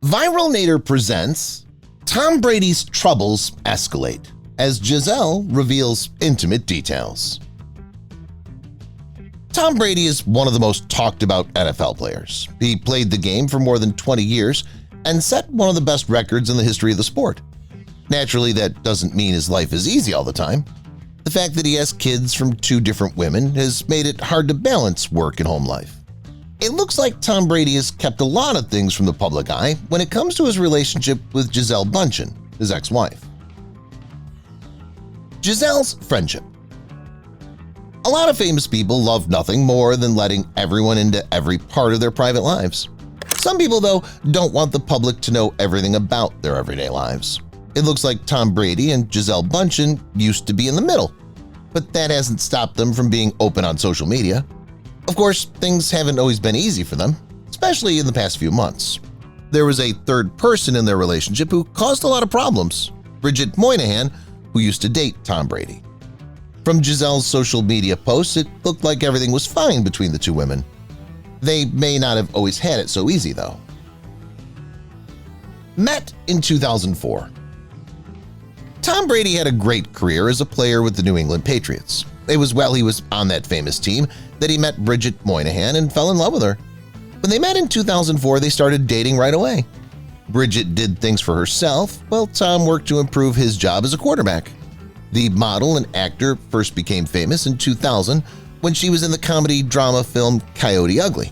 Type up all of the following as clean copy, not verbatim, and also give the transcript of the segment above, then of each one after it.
Viralnater presents Tom Brady's Troubles Escalate as Gisele reveals intimate details. Tom Brady is one of the most talked about NFL players. He played the game for more than 20 years and set one of the best records in the history of the sport. Naturally, that doesn't mean his life is easy all the time. The fact that he has kids from two different women has made it hard to balance work and home life. It looks like Tom Brady has kept a lot of things from the public eye when it comes to his relationship with Gisele Bündchen, his ex-wife. Gisele's friendship. A lot of famous people love nothing more than letting everyone into every part of their private lives. Some people, though, don't want the public to know everything about their everyday lives. It looks like Tom Brady and Gisele Bündchen used to be in the middle, but that hasn't stopped them from being open on social media. Of course, things haven't always been easy for them, especially in the past few months. There was a third person in their relationship who caused a lot of problems, Bridget Moynihan, who used to date Tom Brady. From Gisele's social media posts, it looked like everything was fine between the two women. They may not have always had it so easy, though. Met in 2004. Tom Brady had a great career as a player with the New England Patriots. It was while he was on that famous team that he met Bridget Moynihan and fell in love with her. When they met in 2004, they started dating right away. Bridget did things for herself, while Tom worked to improve his job as a quarterback. The model and actor first became famous in 2000 when she was in the comedy drama film Coyote Ugly.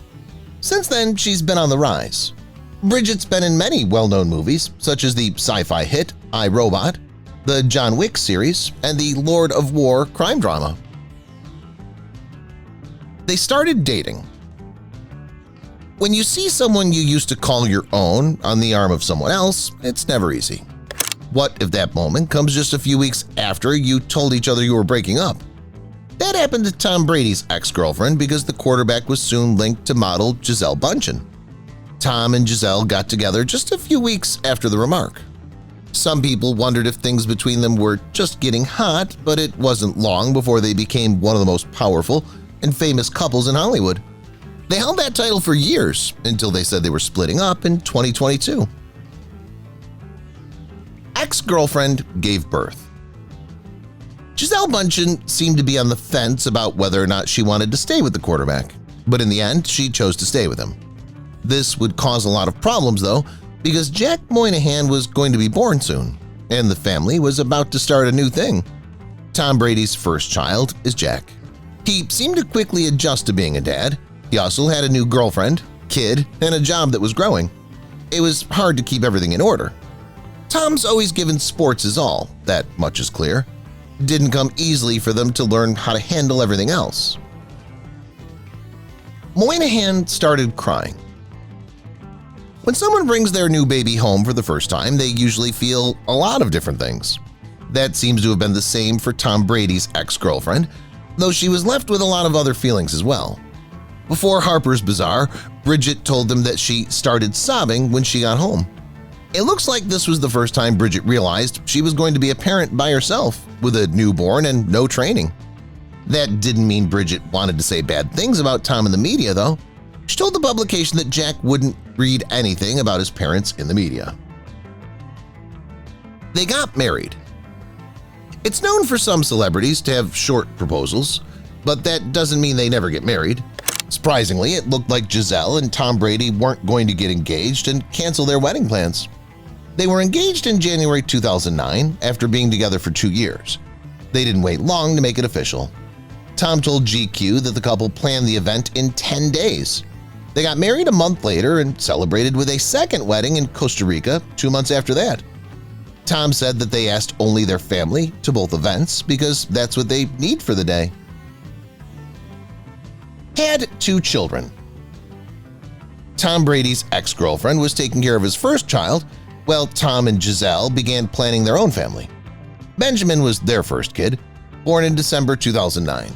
Since then, she's been on the rise. Bridget's been in many well-known movies, such as the sci-fi hit I, Robot, the John Wick series, and the Lord of War crime drama. They started dating. When you see someone you used to call your own on the arm of someone else, it's never easy. What if that moment comes just a few weeks after you told each other you were breaking up? That happened to Tom Brady's ex-girlfriend because the quarterback was soon linked to model Gisele Bündchen. Tom and Gisele got together just a few weeks after the remark. Some people wondered if things between them were just getting hot, but it wasn't long before they became one of the most powerful and famous couples in Hollywood. They held that title for years until they said they were splitting up in 2022. Ex-girlfriend gave birth. Gisele Bündchen seemed to be on the fence about whether or not she wanted to stay with the quarterback, but in the end, she chose to stay with him. This would cause a lot of problems, though, because Jack Moynihan was going to be born soon, and the family was about to start a new thing. Tom Brady's first child is Jack. He seemed to quickly adjust to being a dad. He also had a new girlfriend, kid, and a job that was growing. It was hard to keep everything in order. Tom's always given sports his all, that much is clear. It didn't come easily for them to learn how to handle everything else. Moynihan started crying. When someone brings their new baby home for the first time, they usually feel a lot of different things. That seems to have been the same for Tom Brady's ex-girlfriend, though she was left with a lot of other feelings as well. Before Harper's Bazaar, Bridget told them that she started sobbing when she got home. It looks like this was the first time Bridget realized she was going to be a parent by herself with a newborn and no training. That didn't mean Bridget wanted to say bad things about Tom in the media, though. She told the publication that Jack wouldn't read anything about his parents in the media. They got married. It's known for some celebrities to have short proposals, but that doesn't mean they never get married. Surprisingly, it looked like Gisele and Tom Brady weren't going to get engaged and cancel their wedding plans. They were engaged in January 2009 after being together for 2 years. They didn't wait long to make it official. Tom told GQ that the couple planned the event in 10 days. They got married a month later and celebrated with a second wedding in Costa Rica 2 months after that. Tom said that they asked only their family to both events because that's what they need for the day. Had 2 children. Tom Brady's ex-girlfriend was taking care of his first child, while Tom and Gisele began planning their own family. Benjamin was their first kid, born in December 2009.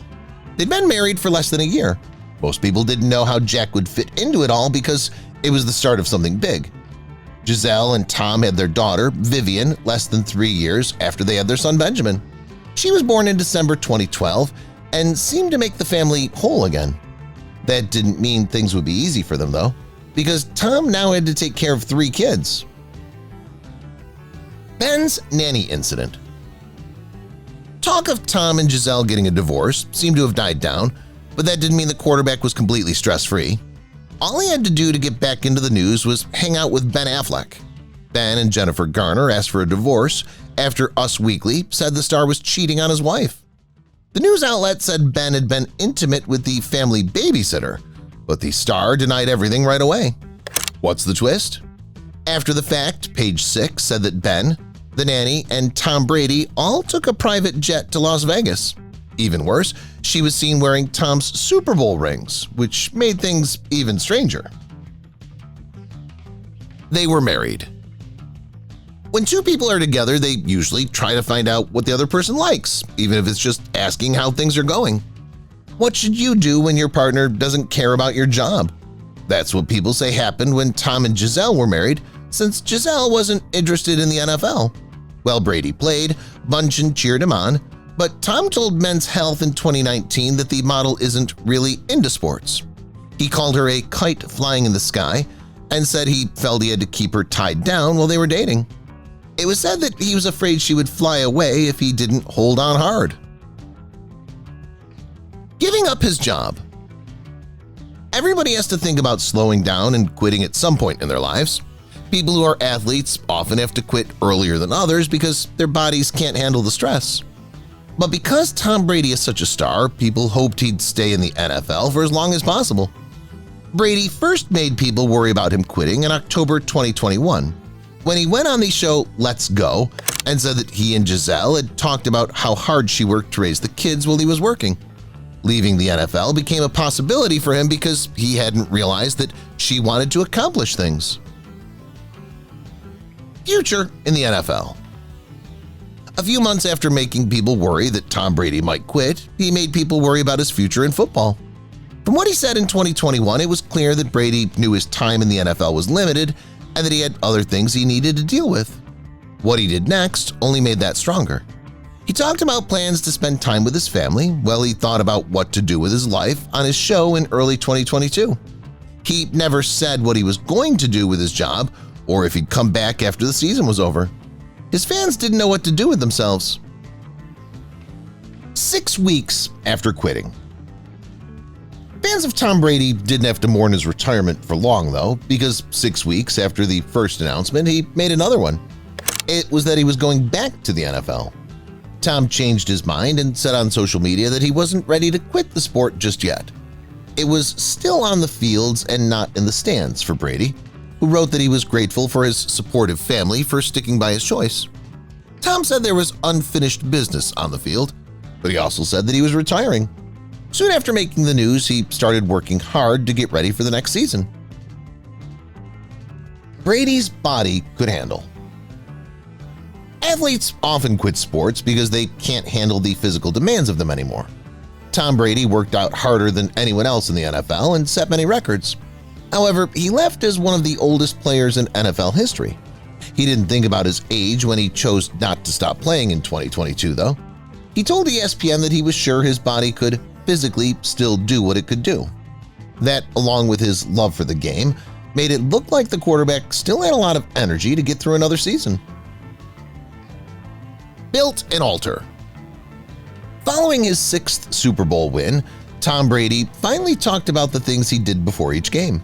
They'd been married for less than a year. Most people didn't know how Jack would fit into it all because it was the start of something big. Gisele and Tom had their daughter, Vivian, less than 3 years after they had their son Benjamin. She was born in December 2012 and seemed to make the family whole again. That didn't mean things would be easy for them, though. because Tom now had to take care of 3 kids. Ben's nanny incident. Talk of Tom and Gisele getting a divorce seemed to have died down, but that didn't mean the quarterback was completely stress-free. All he had to do to get back into the news was hang out with Ben Affleck. Ben and Jennifer Garner asked for a divorce after Us Weekly said the star was cheating on his wife. The news outlet said Ben had been intimate with the family babysitter, but the star denied everything right away. What's the twist? After the fact, Page 6 said that Ben, the nanny, and Tom Brady all took a private jet to Las Vegas. Even worse, she was seen wearing Tom's Super Bowl rings, which made things even stranger. They were married. When 2 people are together, they usually try to find out what the other person likes, even if it's just asking how things are going. What should you do when your partner doesn't care about your job? That's what people say happened when Tom and Gisele were married, since Gisele wasn't interested in the NFL. Well, Brady played, Bunchen cheered him on, but Tom told Men's Health in 2019 that the model isn't really into sports. He called her a kite flying in the sky and said he felt he had to keep her tied down while they were dating. It was said that he was afraid she would fly away if he didn't hold on hard. Giving up his job. Everybody has to think about slowing down and quitting at some point in their lives. People who are athletes often have to quit earlier than others because their bodies can't handle the stress. But because Tom Brady is such a star, people hoped he'd stay in the NFL for as long as possible. Brady first made people worry about him quitting in October 2021, when he went on the show Let's Go and said that he and Gisele had talked about how hard she worked to raise the kids while he was working. Leaving the NFL became a possibility for him because he hadn't realized that she wanted to accomplish things. Future in the NFL. A few months after making people worry that Tom Brady might quit, he made people worry about his future in football. From what he said in 2021, it was clear that Brady knew his time in the NFL was limited and that he had other things he needed to deal with. What he did next only made that stronger. He talked about plans to spend time with his family while he thought about what to do with his life on his show in early 2022. He never said what he was going to do with his job or if he'd come back after the season was over. His fans didn't know what to do with themselves. 6 weeks after quitting. Fans of Tom Brady didn't have to mourn his retirement for long, though, because 6 weeks after the first announcement, he made another one. It was that he was going back to the NFL. Tom changed his mind and said on social media that he wasn't ready to quit the sport just yet. It was still on the fields and not in the stands for Brady, who wrote that he was grateful for his supportive family for sticking by his choice. Tom said there was unfinished business on the field, but he also said that he was retiring. Soon after making the news, he started working hard to get ready for the next season. Brady's body could handle. Athletes often quit sports because they can't handle the physical demands of them anymore. Tom Brady worked out harder than anyone else in the NFL and set many records. However, he left as one of the oldest players in NFL history. He didn't think about his age when he chose not to stop playing in 2022, though. He told ESPN that he was sure his body could physically still do what it could do. That, along with his love for the game, made it look like the quarterback still had a lot of energy to get through another season. Built an altar. Following his 6th Super Bowl win, Tom Brady finally talked about the things he did before each game.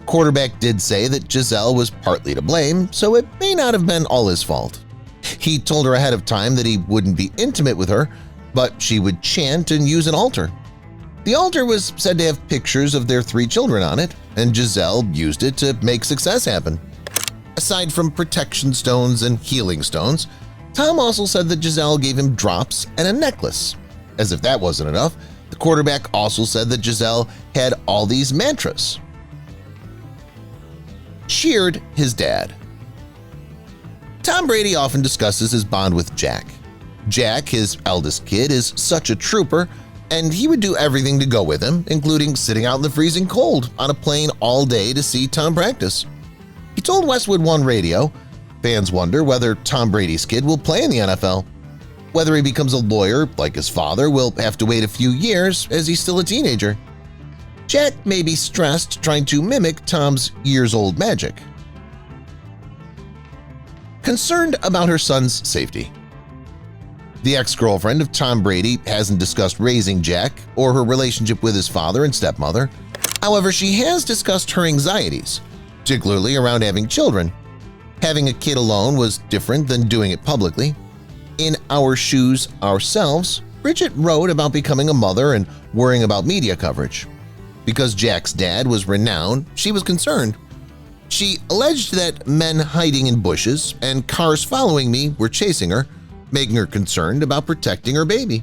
Quarterback did say that Gisele was partly to blame, so it may not have been all his fault. He told her ahead of time that he wouldn't be intimate with her, but she would chant and use an altar. The altar was said to have pictures of their 3 children on it, and Gisele used it to make success happen. Aside from protection stones and healing stones, Tom also said that Gisele gave him drops and a necklace. As if that wasn't enough, the quarterback also said that Gisele had all these mantras. Cheered his dad. Tom Brady often discusses his bond with Jack. Jack, his eldest kid, is such a trooper, and he would do everything to go with him, including sitting out in the freezing cold on a plane all day to see Tom practice. He told Westwood One Radio, "Fans wonder whether Tom Brady's kid will play in the NFL. Whether he becomes a lawyer like his father will have to wait a few years as he's still a teenager." Jack may be stressed trying to mimic Tom's years-old magic. Concerned about her son's safety. The ex-girlfriend of Tom Brady hasn't discussed raising Jack or her relationship with his father and stepmother. However, she has discussed her anxieties, particularly around having children. Having a kid alone was different than doing it publicly. In Our Shoes Ourselves, Bridget wrote about becoming a mother and worrying about media coverage. Because Jack's dad was renowned, she was concerned. She alleged that men hiding in bushes and cars following me were chasing her, making her concerned about protecting her baby.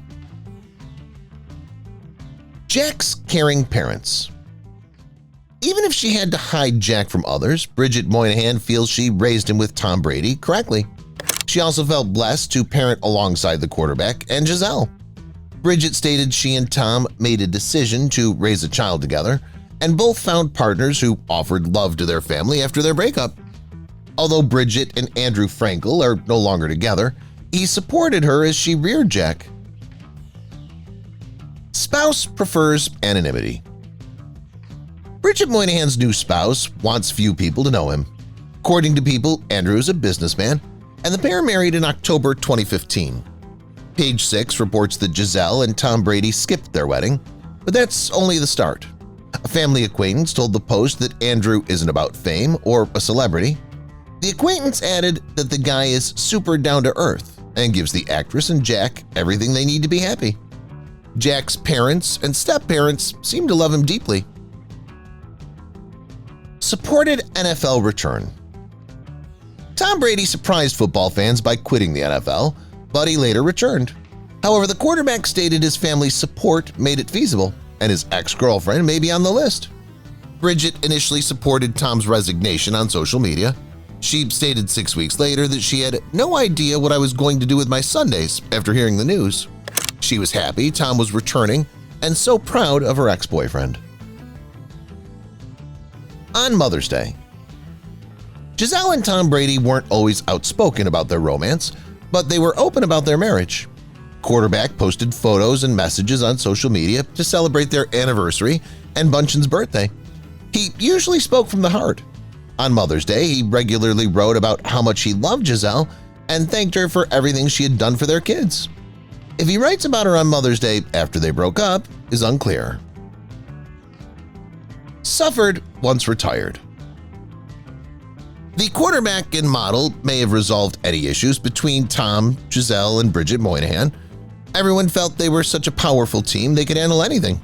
Jack's caring parents. Even if she had to hide Jack from others, Bridget Moynihan feels she raised him with Tom Brady correctly. She also felt blessed to parent alongside the quarterback and Gisele. Bridget stated she and Tom made a decision to raise a child together, and both found partners who offered love to their family after their breakup. Although Bridget and Andrew Frankel are no longer together, he supported her as she reared Jack. Spouse prefers anonymity. Bridget Moynihan's new spouse wants few people to know him. According to People, Andrew is a businessman, and the pair married in October 2015. Page 6 reports that Gisele and Tom Brady skipped their wedding, but that's only the start. A family acquaintance told the Post that Andrew isn't about fame or a celebrity. The acquaintance added that the guy is super down-to-earth and gives the actress and Jack everything they need to be happy. Jack's parents and step-parents seem to love him deeply. Supported NFL return. Tom Brady surprised football fans by quitting the NFL, but he later returned. However, the quarterback stated his family's support made it feasible, and his ex-girlfriend may be on the list. Bridget initially supported Tom's resignation on social media. She stated 6 weeks later that she had no idea what I was going to do with my Sundays after hearing the news. She was happy Tom was returning and so proud of her ex-boyfriend. On Mother's Day. Gisele and Tom Brady weren't always outspoken about their romance, but they were open about their marriage. Quarterback posted photos and messages on social media to celebrate their anniversary and Bunchin's birthday. He usually spoke from the heart. On Mother's Day, he regularly wrote about how much he loved Gisele and thanked her for everything she had done for their kids. If he writes about her on Mother's Day after they broke up is unclear. Suffered once retired. The quarterback and model may have resolved any issues between Tom, Gisele, and Bridget Moynihan. Everyone felt they were such a powerful team they could handle anything.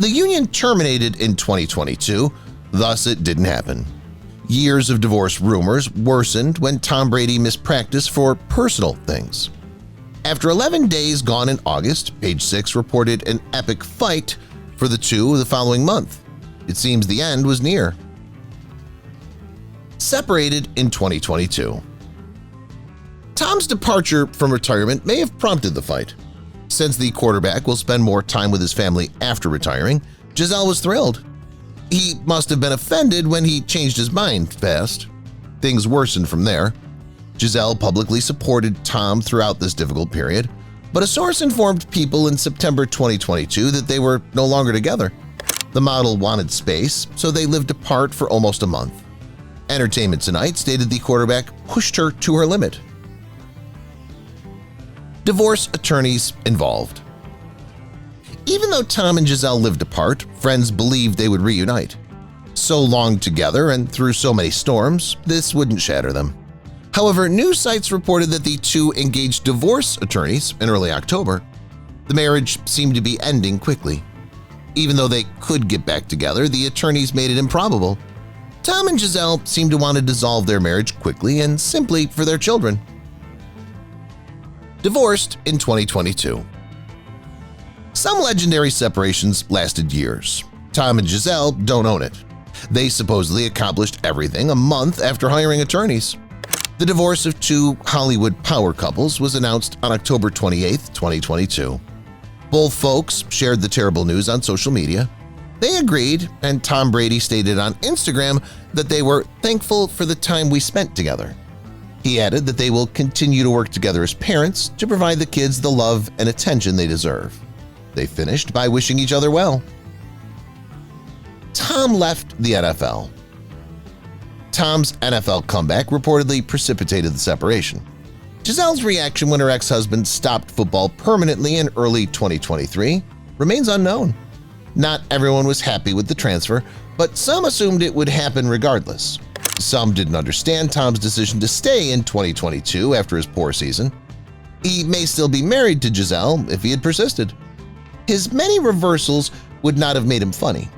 The union terminated in 2022, thus it didn't happen. Years of divorce rumors worsened when Tom Brady missed practice for personal things. After 11 days gone in August, Page 6 reported an epic fight for the two the following month. It seems the end was near. Separated in 2022. Tom's departure from retirement may have prompted the fight. Since the quarterback will spend more time with his family after retiring, Gisele was thrilled. He must have been offended when he changed his mind fast. Things worsened from there. Gisele publicly supported Tom throughout this difficult period, but a source informed People in September 2022 that they were no longer together. The model wanted space, so they lived apart for almost a month. Entertainment Tonight stated the quarterback pushed her to her limit. Divorce attorneys involved. Even though Tom and Gisele lived apart, friends believed they would reunite. So long together and through so many storms, this wouldn't shatter them. However, news sites reported that the two engaged divorce attorneys in early October. The marriage seemed to be ending quickly. Even though they could get back together, the attorneys made it improbable. Tom and Gisele seemed to want to dissolve their marriage quickly and simply for their children. Divorced in 2022. Some legendary separations lasted years. Tom and Gisele don't own it. They supposedly accomplished everything a month after hiring attorneys. The divorce of two Hollywood power couples was announced on October 28, 2022. Both folks shared the terrible news on social media. They agreed, and Tom Brady stated on Instagram that they were thankful for the time we spent together. He added that they will continue to work together as parents to provide the kids the love and attention they deserve. They finished by wishing each other well. Tom left the NFL. Tom's NFL comeback reportedly precipitated the separation. Giselle's reaction when her ex-husband stopped football permanently in early 2023 remains unknown. Not everyone was happy with the transfer, but some assumed it would happen regardless. Some didn't understand Tom's decision to stay in 2022 after his poor season. He may still be married to Gisele if he had persisted. His many reversals would not have made him funny.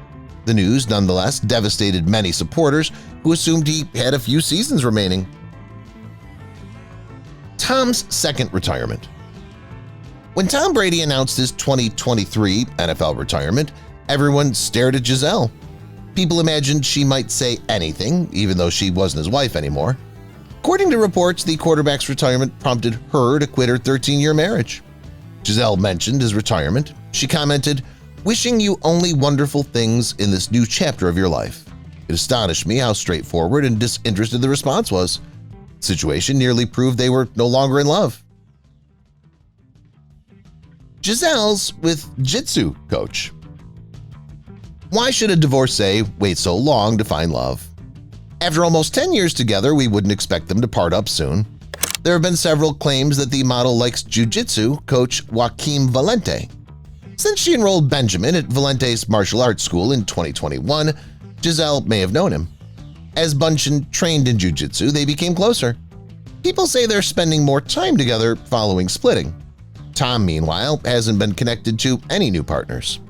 The news nonetheless devastated many supporters who assumed he had a few seasons remaining. Tom's second retirement. When Tom Brady announced his 2023 NFL retirement, everyone stared at Gisele. People imagined she might say anything, even though she wasn't his wife anymore. According to reports, the quarterback's retirement prompted her to quit her 13-year marriage. Gisele mentioned his retirement. She commented, "Wishing you only wonderful things in this new chapter of your life." It astonished me how straightforward and disinterested the response was. The situation nearly proved they were no longer in love. Gazelles with Jitsu coach. Why should a divorcee wait so long to find love? After almost 10 years together, we wouldn't expect them to part up soon. There have been several claims that the model likes jiu-jitsu coach Joaquim Valente. Since she enrolled Benjamin at Valente's martial arts school in 2021, Gisele may have known him. As Bunchen trained in jiu-jitsu, they became closer. People say they're spending more time together following splitting. Tom, meanwhile, hasn't been connected to any new partners.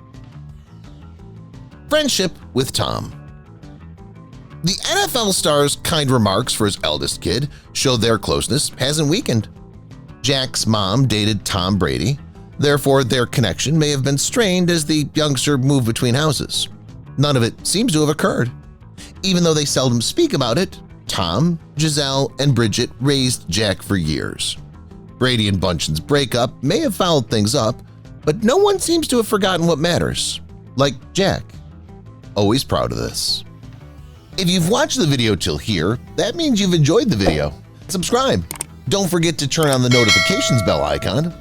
Friendship with Tom. The NFL star's kind remarks for his eldest kid show their closeness hasn't weakened. Jack's mom dated Tom Brady, therefore their connection may have been strained as the youngster moved between houses. None of it seems to have occurred. Even though they seldom speak about it, Tom, Gisele, and Bridget raised Jack for years. Brady and Bunchen's breakup may have fouled things up, but no one seems to have forgotten what matters. Like Jack. Always proud of this. If you've watched the video till here, that means you've enjoyed the video. Subscribe. Don't forget to turn on the notifications bell icon